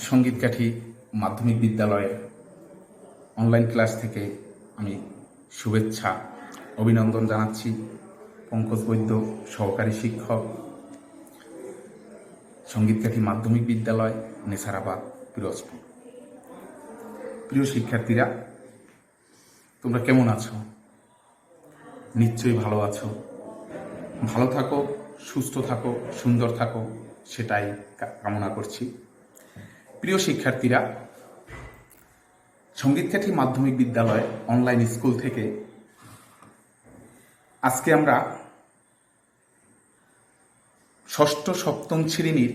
সঙ্গীতকাঠি মাধ্যমিক বিদ্যালয়ের online class থেকে আমি শুভেচ্ছা অভিনন্দন জানাচ্ছি। পঙ্কজ বৈদ্য, সহকারী শিক্ষক, সঙ্গীতকাঠি মাধ্যমিক বিদ্যালয়, নেসারাবাদ, পিরোজপুর। প্রিয় শিক্ষার্থীরা, তোমরা কেমন আছো? নিশ্চয়ই ভালো আছো। ভালো থাকো, সুস্থ থাকো, সুন্দর থাকো, সেটাই কামনা করছি। প্রিয় শিক্ষার্থীরা, সঙ্গীতকাঠি মাধ্যমিক বিদ্যালয় অনলাইন স্কুল থেকে আজকে আমরা ষষ্ঠ সপ্তম শ্রেণীর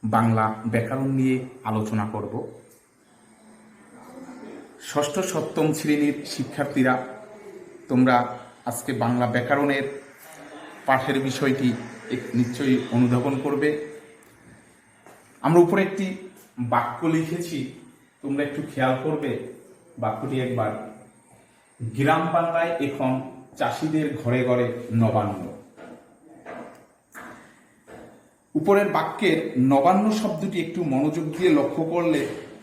বাংলা ব্যাকরণ নিয়ে আলোচনা করব। ষষ্ঠ সপ্তম শ্রেণীর শিক্ষার্থীরা, তোমরা আজকে বাংলা ব্যাকরণের পাঠের বিষয়টি নিশ্চয়ই অনুধাবন করবে। আমরা উপরে একটি বাক্য লিখেছি, তোমরা একটু খেয়াল করবে বাক্যটি একবার। গ্রাম বাংলায় এখন চাষিদের ঘরে ঘরে নবান্ন। উপরের বাক্যের নবান্ন শব্দটি একটু মনোযোগ দিয়ে লক্ষ্য করলে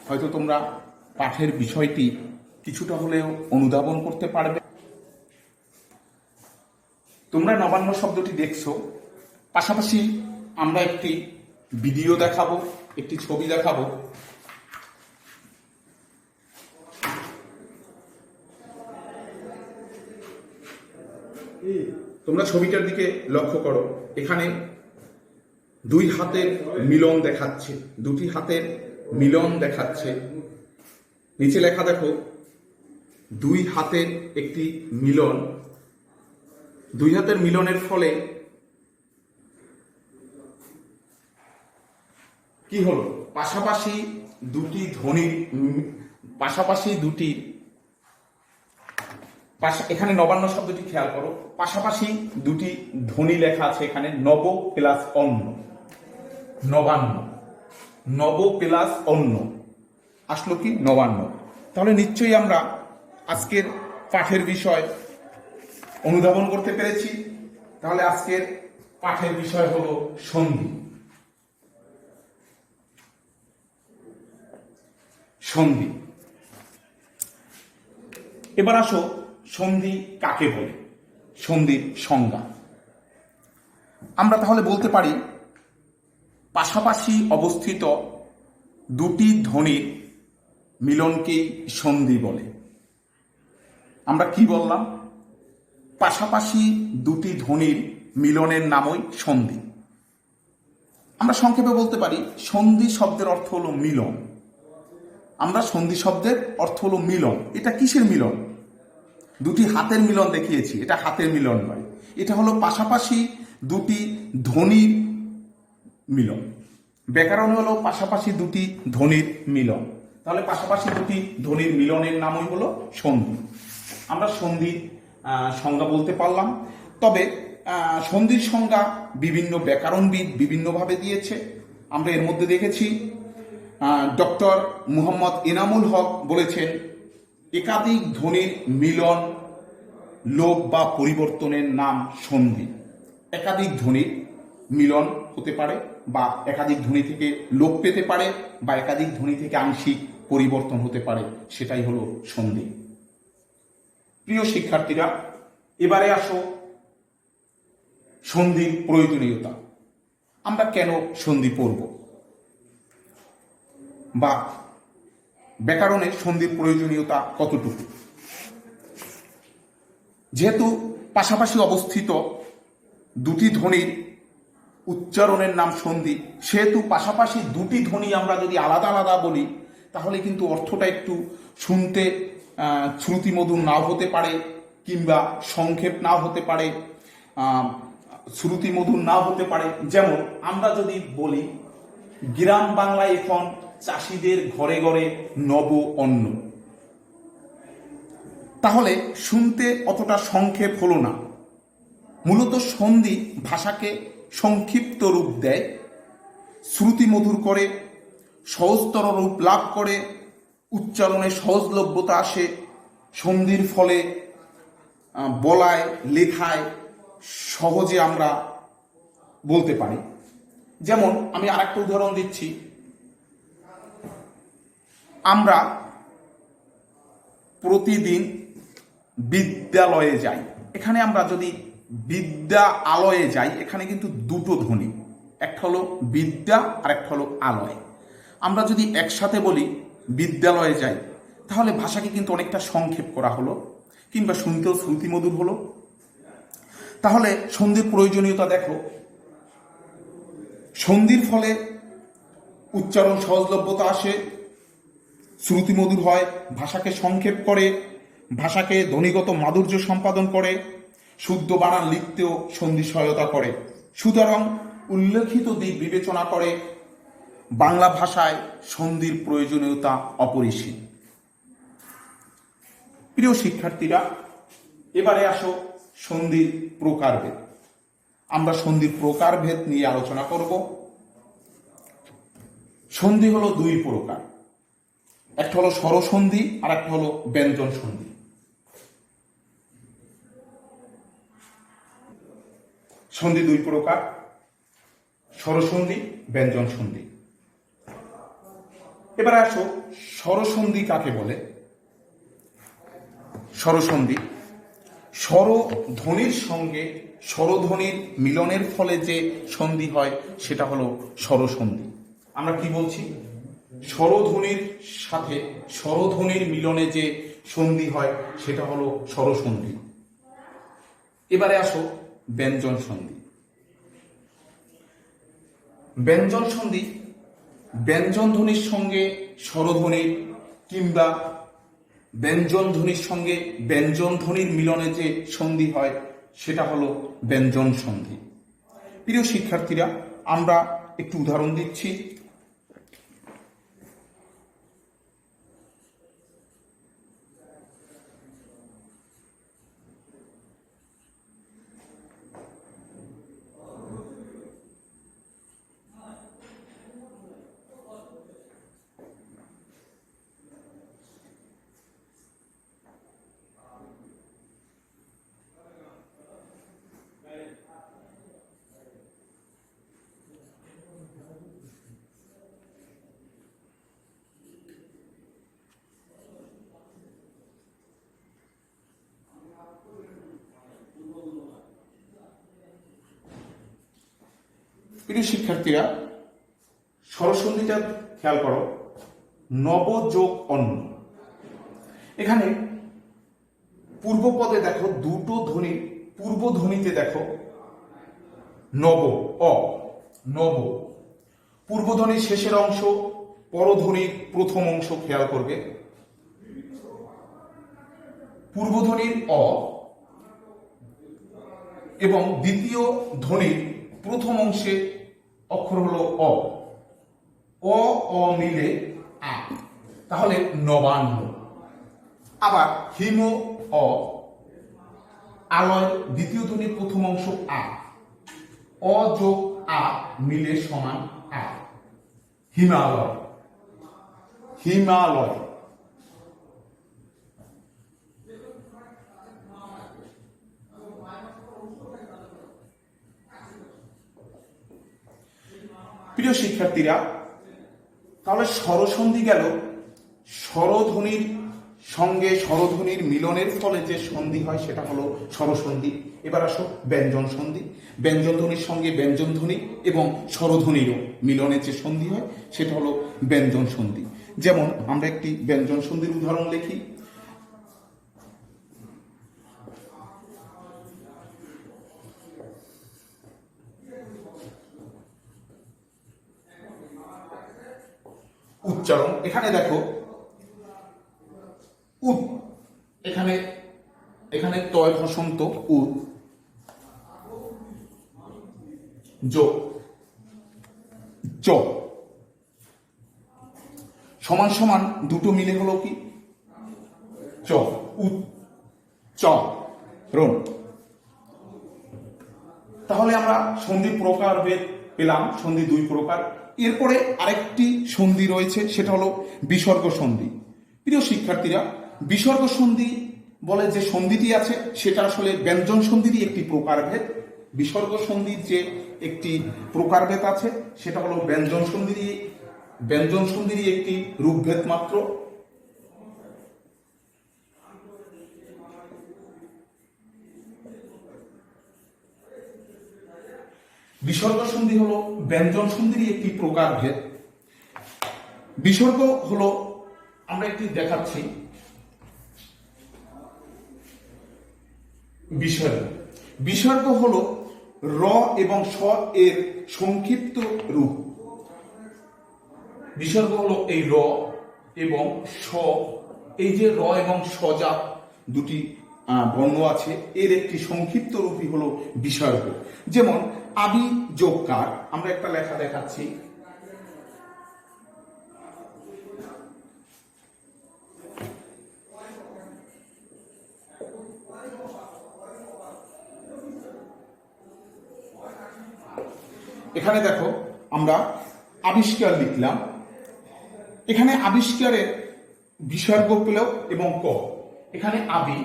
হয়তো তোমরা পাঠের বিষয়টি কিছুটা হলেও অনুধাবন করতে পারবে। তোমরা নবান্ন শব্দটি দেখছো, পাশাপাশি আমরা একটি ভিডিও দেখাবো, একটি ছবি দেখাবো। তোমরা ছবিটার দিকে লক্ষ্য করো। এখানে দুই হাতের মিলন দেখাচ্ছে, দুটি হাতের মিলন দেখাচ্ছে। নিচে লেখা দেখো, দুই হাতের একটি মিলন। দুই হাতের মিলনের ফলে কি হলো? পাশাপাশি দুটি ধ্বনির এখানে নবান্ন শব্দটি খেয়াল করো, পাশাপাশি দুটি ধ্বনি লেখা আছে এখানে, নব প্লাস অন্য। নবান্ন, নব প্লাস অন্য আসলো কি? নবান্ন। তাহলে নিশ্চয়ই আমরা আজকের পাঠের বিষয় অনুধাবন করতে পেরেছি। তাহলে আজকের পাঠের বিষয় হলো সন্ধি। সন্ধি। এবার আসো, সন্ধি কাকে বলে, সন্ধির সংজ্ঞা। আমরা তাহলে বলতে পারি, পাশাপাশি অবস্থিত দুটি ধ্বনির মিলনকেই সন্ধি বলে। আমরা কি বললাম? পাশাপাশি দুটি ধ্বনির মিলনের নামই সন্ধি। আমরা সংক্ষেপে বলতে পারি, সন্ধি শব্দের অর্থ হলো মিলন। আমরা সন্ধি শব্দের অর্থ হলো মিলন। এটা কিসের মিলন? দুটি হাতের মিলন দেখিয়েছি, এটা হাতের মিলন নয়, এটা হলো পাশাপাশি দুটি ধ্বনির মিলন। ব্যাকরণ হলো পাশাপাশি দুটি ধ্বনির মিলন। তাহলে পাশাপাশি দুটি ধ্বনির মিলনের নামই হলো সন্ধি। আমরা সন্ধির সংজ্ঞা বলতে পারলাম। তবে সন্ধির সংজ্ঞা বিভিন্ন ব্যাকরণবিদ বিভিন্নভাবে দিয়েছে। আমরা এর মধ্যে দেখেছি, ডক্টর মুহাম্মদ এনামুল হক বলেছেন, একাধিক ধ্বনির মিলন, লোপ বা পরিবর্তনের নাম সন্ধি। একাধিক ধ্বনির মিলন হতে পারে, বা একাধিক ধ্বনি থেকে লোপ পেতে পারে, বা একাধিক ধ্বনি থেকে আংশিক পরিবর্তন হতে পারে, সেটাই হলো সন্ধি। প্রিয় শিক্ষার্থীরা, এবারে আসো সন্ধির প্রয়োজনীয়তা। আমরা কেন সন্ধি পড়ব, বা ব্যাকরণের সন্ধির প্রয়োজনীয়তা কতটুকু? যেহেতু পাশাপাশি অবস্থিত দুটি ধ্বনির উচ্চারণের নাম সন্ধি, সেহেতু পাশাপাশি দুটি ধ্বনি আমরা যদি আলাদা আলাদা বলি, তাহলে কিন্তু অর্থটা একটু শুনতে শ্রুতিমধুর নাও হতে পারে, কিংবা সংক্ষেপ নাও হতে পারে, শ্রুতিমধুর নাও হতে পারে। যেমন আমরা যদি বলি, গ্রাম বাংলায় এখন চাষিদের ঘরে ঘরে নব অন্ন, তাহলে শুনতে অতটা সংক্ষেপ হলো না। মূলত সন্ধি ভাষাকে সংক্ষিপ্ত রূপ দেয়, শ্রুতিমধুর করে, সহজতর রূপ লাভ করে, উচ্চারণে সহজলভ্যতা আসে। সন্ধির ফলে বলায়, লেখায় সহজে আমরা বলতে পারি। যেমন আমি আরেকটা উদাহরণ দিচ্ছি, আমরা প্রতিদিন বিদ্যালয়ে যাই। এখানে আমরা যদি বিদ্যালয়ে যাই, এখানে কিন্তু দুটো ধ্বনি, একটা হলো বিদ্যা আর একটা হলো আলয়। আমরা যদি একসাথে বলি বিদ্যালয়ে যাই, তাহলে ভাষাকে কিন্তু অনেকটা সংক্ষেপ করা হলো, কিংবা শুনতেও শ্রুতিমধুর হলো। তাহলে সন্ধির প্রয়োজনীয়তা দেখো, সন্ধির ফলে উচ্চারণ সহজলভ্যতা আসে, শ্রুতিমধুর হয়, ভাষাকে সংক্ষেপ করে, ভাষাকে ধ্বনিগত মাধুর্য সম্পাদন করে, শুদ্ধ বানান লিখতেও সন্ধি সহায়তা করে। সুতরাং উল্লেখিত দিক বিবেচনা করে বাংলা ভাষায় সন্ধির প্রয়োজনীয়তা অপরিসীম। প্রিয় শিক্ষার্থীরা, এবারে আসো সন্ধির প্রকারভেদ। আমরা সন্ধির প্রকারভেদ নিয়ে আলোচনা করব। সন্ধি হলো দুই প্রকার, একটা হলো স্বরসন্ধি আর একটা হলো ব্যঞ্জন সন্ধি। সন্ধি দুই প্রকার, স্বরসন্ধি, ব্যঞ্জন সন্ধি। এবারে আসো স্বরসন্ধি কাকে বলে। স্বরসন্ধি স্বরধ্বনির সঙ্গে স্বরধ্বনির মিলনের ফলে যে সন্ধি হয় সেটা হলো স্বরসন্ধি। আমরা কি বলছি? স্বরধ্বনির সাথে স্বরধ্বনির মিলনে যে সন্ধি হয় সেটা হলো স্বরসন্ধি। এবারে আসো ব্যঞ্জন সন্ধি। ব্যঞ্জন সন্ধি ব্যঞ্জন ধ্বনির সঙ্গে স্বরধ্বনির কিংবা ব্যঞ্জন ধ্বনির সঙ্গে ব্যঞ্জন ধ্বনির মিলনে যে সন্ধি হয় সেটা হলো ব্যঞ্জন সন্ধি। প্রিয় শিক্ষার্থীরা, আমরা একটু উদাহরণ দিচ্ছি। প্রিয় শিক্ষার্থীরা, স্বরসন্ধিটা খেয়াল করো, নব যোগ অন্য। এখানে পূর্ব পদে দেখো দুটো ধ্বনি, পূর্ব ধ্বনিতে দেখো নব, অ, নব। পূর্বধ্বনির শেষের অংশ, পরধ্বনির প্রথম অংশ খেয়াল করবে। পূর্বধ্বনির অ এবং দ্বিতীয় ধ্বনির প্রথম অংশে অক্ষর হলো অ, অ অ মিলে আ, তাহলে নবান্ন। আবার হিম অ, আলয় দ্বিতীয় ধ্বনির প্রথম অংশ আ, অ যোগ আ মিলে সমান আ, হিমালয়। হিমালয়। প্রিয় শিক্ষার্থীরা, তাহলে স্বরসন্ধি গেল স্বরধ্বনির সঙ্গে স্বরধ্বনির মিলনের ফলে যে সন্ধি হয় সেটা হলো স্বরসন্ধি। এবার আসো ব্যঞ্জন সন্ধি। ব্যঞ্জন ধ্বনির সঙ্গে ব্যঞ্জন ধ্বনি এবং স্বরধ্বনিরও মিলনের যে সন্ধি হয় সেটা হলো ব্যঞ্জন সন্ধি। যেমন আমরা একটি ব্যঞ্জন সন্ধির উদাহরণ লিখি। উচ্চারণ, এখানে দেখো উৎ, এখানে এখানে তয় হসন্ত উৎ যোগ চ সমান সমান দুটো মিলে হলো কি চ, উচ্চারণ। তাহলে আমরা সন্ধি প্রকারভেদ পেলাম, সন্ধি দুই প্রকার। এরপরে আরেকটি সন্ধি রয়েছে, সেটা হলো বিসর্গ সন্ধি। প্রিয় শিক্ষার্থীরা, বিসর্গ সন্ধি বলে যে সন্ধিটি আছে সেটা আসলে ব্যঞ্জন সন্ধিরই একটি প্রকারভেদ। বিসর্গ সন্ধির যে একটি প্রকারভেদ আছে সেটা হলো ব্যঞ্জন সন্ধিরই একটি রূপভেদ মাত্র। বিসর্গ সন্ধি হলো ব্যঞ্জন সন্ধিরই একটি প্রকারভেদ। বিসর্গ হলো, আমরা একটি দেখাচ্ছি, বিসর্গ। বিসর্গ হলো র এবং স এর সংক্ষিপ্ত রূপ। বিসর্গ হলো এই র এবং স, এই যে র এবং স জাত দুটি বর্ণ আছে, এর একটি সংক্ষিপ্ত রূপই হলো বিসর্গ। যেমন আবি যোগ কার, আমরা একটা লেখা দেখাচ্ছি, এখানে দেখো আমরা আবিষ্কার লিখলাম, এখানে আবিষ্কারের বিসর্গ পেল এবং ক, এখানে আবি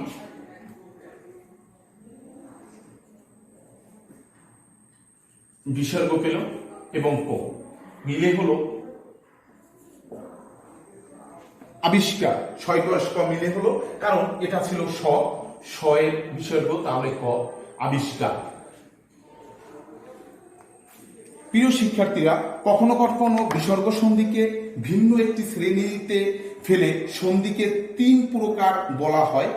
বিসর্গ পেল এবং ক মিলে হলো আবিষ্কার। ক মিলে হলো, কারণ এটা ছিল স এর বিসর্গ, তাহলে ক আবিষ্কার। প্রিয় শিক্ষার্থীরা, কখনো কখনো বিসর্গ সন্ধিকে ভিন্ন একটি শ্রেণীতে ফেলে সন্ধিকে 3 প্রকার বলা হয়।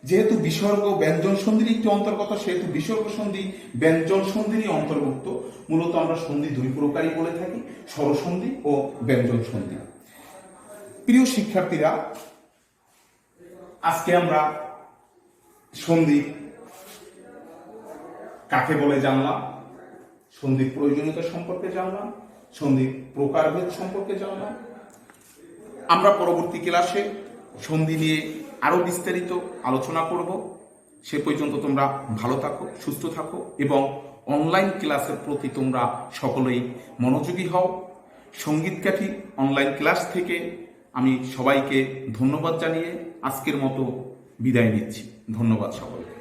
যেহেতু বিসর্গ ব্যঞ্জন সন্ধির একটি অন্তর্গত, সেহেতু বিসর্গ সন্ধি ব্যঞ্জন সন্ধিরই অন্তর্ভুক্ত। মূলত আমরা সন্ধি 2 প্রকারই বলে থাকি, স্বরসন্ধি ও ব্যঞ্জন সন্ধি। প্রিয় শিক্ষার্থীরা, আজকে আমরা সন্ধি কাকে বলে জানলাম, সন্ধির প্রয়োজনীয়তা সম্পর্কে জানলাম, সন্ধির প্রকারভেদ সম্পর্কে জানলাম। আমরা পরবর্তী ক্লাসে সন্ধি নিয়ে আরো বিস্তারিত আলোচনা করব। সে পর্যন্ত তোমরা ভালো থাকো, সুস্থ থাকো এবং অনলাইন ক্লাসের প্রতি তোমরা সকলেই মনোযোগী হও। সঙ্গীত কাঠি অনলাইন ক্লাস থেকে আমি সবাইকে ধন্যবাদ জানিয়ে আজকের মতো বিদায় নিচ্ছি। ধন্যবাদ সকলকে।